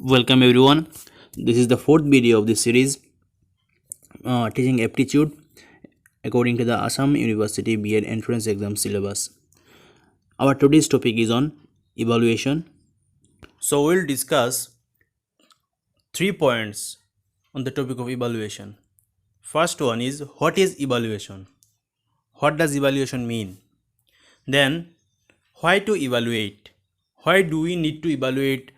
Welcome everyone. This is the fourth video of this series, teaching aptitude according to the Assam University B.Ed entrance exam syllabus. Our today's topic is on evaluation. So we'll discuss 3 points on the topic of evaluation. First one is, what is evaluation? What does evaluation mean? Then, why to evaluate? Why do we need to evaluate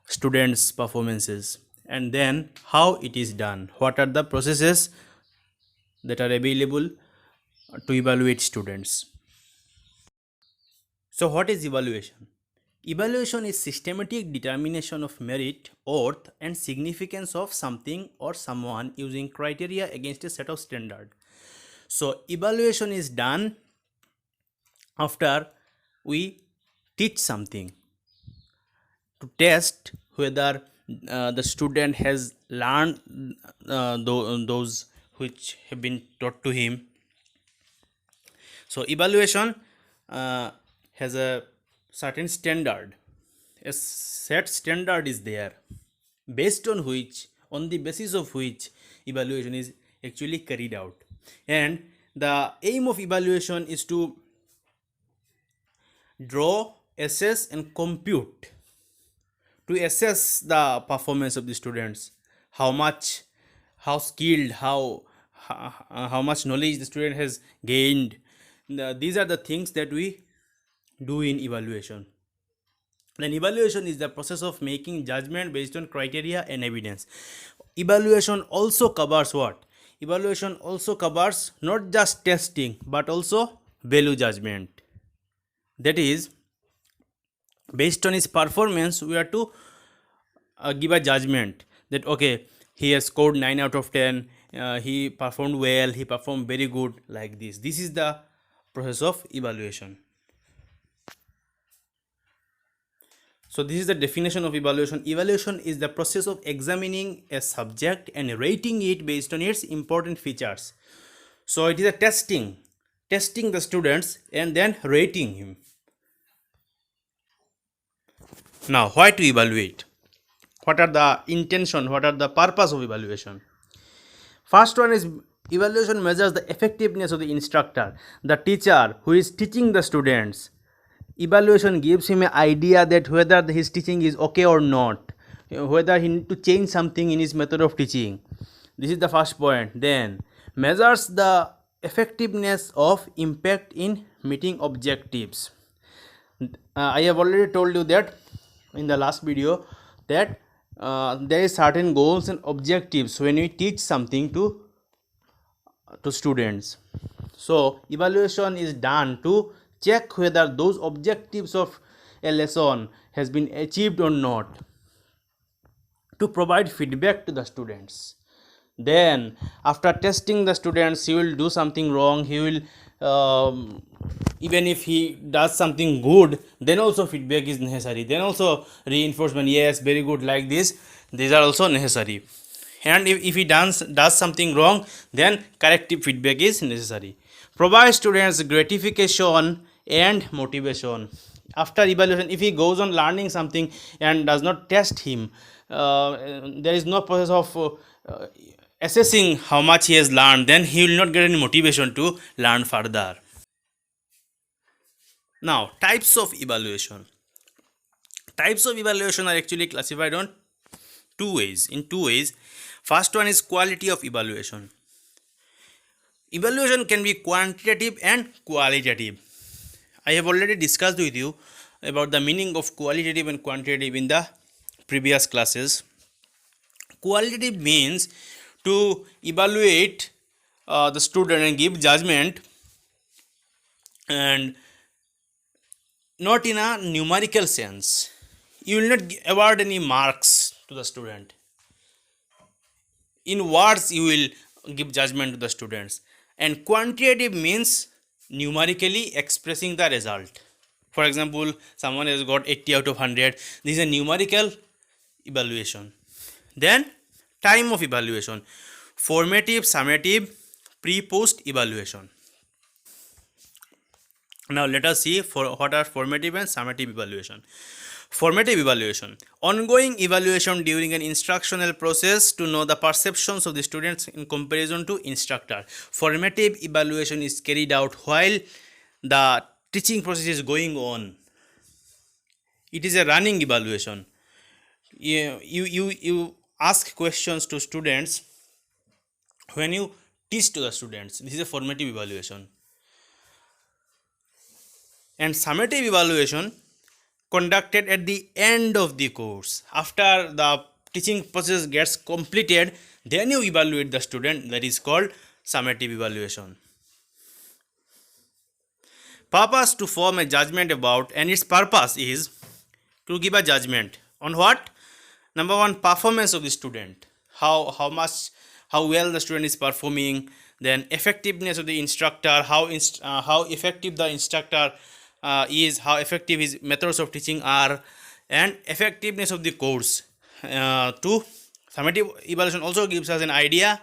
students' performances? And then, how it is done? What are the processes that are available to evaluate students? So, what is evaluation? Evaluation is systematic determination of merit, worth, and significance of something or someone using criteria against a set of standard. So, evaluation is done after we teach something to test whether the student has learned those which have been taught to him. So evaluation has a certain standard. A set standard is there, based on which, on the basis of which evaluation is actually carried out. And the aim of evaluation is to draw, assess, and compute, to assess the performance of the students, how skilled, how much knowledge the student has gained. These are the things that we do in evaluation. Then evaluation is the process of making judgment based on criteria and evidence. Evaluation also covers what? Evaluation also covers not just testing but also value judgment. That is, based on his performance, we are to give a judgment that okay, he has scored 9 out of 10, he performed well, he performed very good, like this. This is the process of evaluation. So this is the definition of evaluation. Evaluation is the process of examining a subject and rating it based on its important features. So it is a testing the students and then rating him. Now, why to evaluate? What are the intention? What are the purpose of evaluation? First one is, evaluation measures the effectiveness of the instructor, the teacher who is teaching the students. Evaluation gives him an idea that whether his teaching is okay or not, whether he need to change something in his method of teaching. This is the first point. Then measures the effectiveness of impact in meeting objectives. I have already told you that in the last video that there is certain goals and objectives when we teach something to students. So evaluation is done to check whether those objectives of a lesson has been achieved or not, to provide feedback to the students. Then after testing the students, he will do something wrong, he will even if he does something good, then also feedback is necessary, then also reinforcement, yes, very good, like this, these are also necessary. And if he does something wrong, then corrective feedback is necessary. Provide students gratification and motivation. After evaluation, if he goes on learning something and does not test him, there is no process of assessing how much he has learned, then he will not get any motivation to learn further. Now, types of evaluation. Types of evaluation are actually classified on two ways. First one is quality of evaluation. Evaluation can be quantitative and qualitative. I have already discussed with you about the meaning of qualitative and quantitative in the previous classes. Qualitative means to evaluate the student and give judgment, and not in a numerical sense. You will not award any marks to the student. In words, you will give judgment to the students. And quantitative means numerically expressing the result. For example, someone has got 80 out of 100. This is a numerical evaluation. Then time of evaluation: formative, summative, pre-post evaluation. Now let us see for what are formative and summative evaluation. Formative evaluation. Ongoing evaluation during an instructional process to know the perceptions of the students in comparison to instructor. Formative evaluation is carried out while the teaching process is going on. It is a running evaluation. You ask questions to students when you teach to the students. This is a formative evaluation. And summative evaluation conducted at the end of the course. After the teaching process gets completed, then you evaluate the student. That is called summative evaluation. Purpose to form a judgment about, and its purpose is to give a judgment on what? Number one, performance of the student. How well the student is performing. Then effectiveness of the instructor. How effective the instructor is. How effective his methods of teaching are, and effectiveness of the course. To summative evaluation also gives us an idea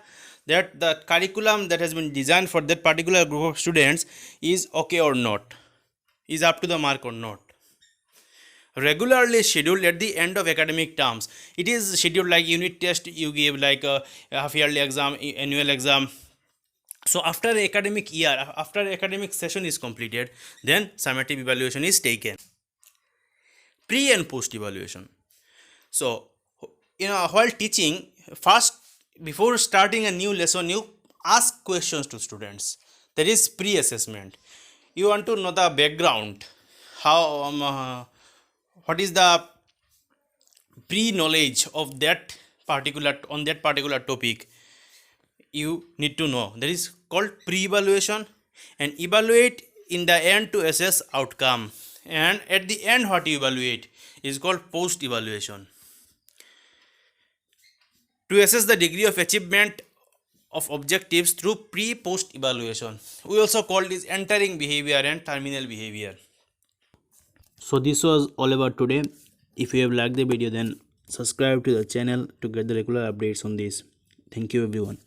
that the curriculum that has been designed for that particular group of students is okay or not, is up to the mark or not. Regularly scheduled at the end of academic terms. It is scheduled like unit test you give, like a half yearly exam, annual exam. So after the academic year, after the academic session is completed, then summative evaluation is taken. Pre and post evaluation. So while teaching, first, before starting a new lesson, you ask questions to students. That is pre-assessment. You want to know the background, how what is the pre-knowledge of that particular topic. You need to know. That is called pre-evaluation. And evaluate in the end to assess outcome. And at the end, what you evaluate is called post-evaluation. To assess the degree of achievement of objectives through pre-post evaluation. We also call this entering behavior and terminal behavior. So this was all about today. If you have liked the video, then subscribe to the channel to get the regular updates on this. Thank you everyone.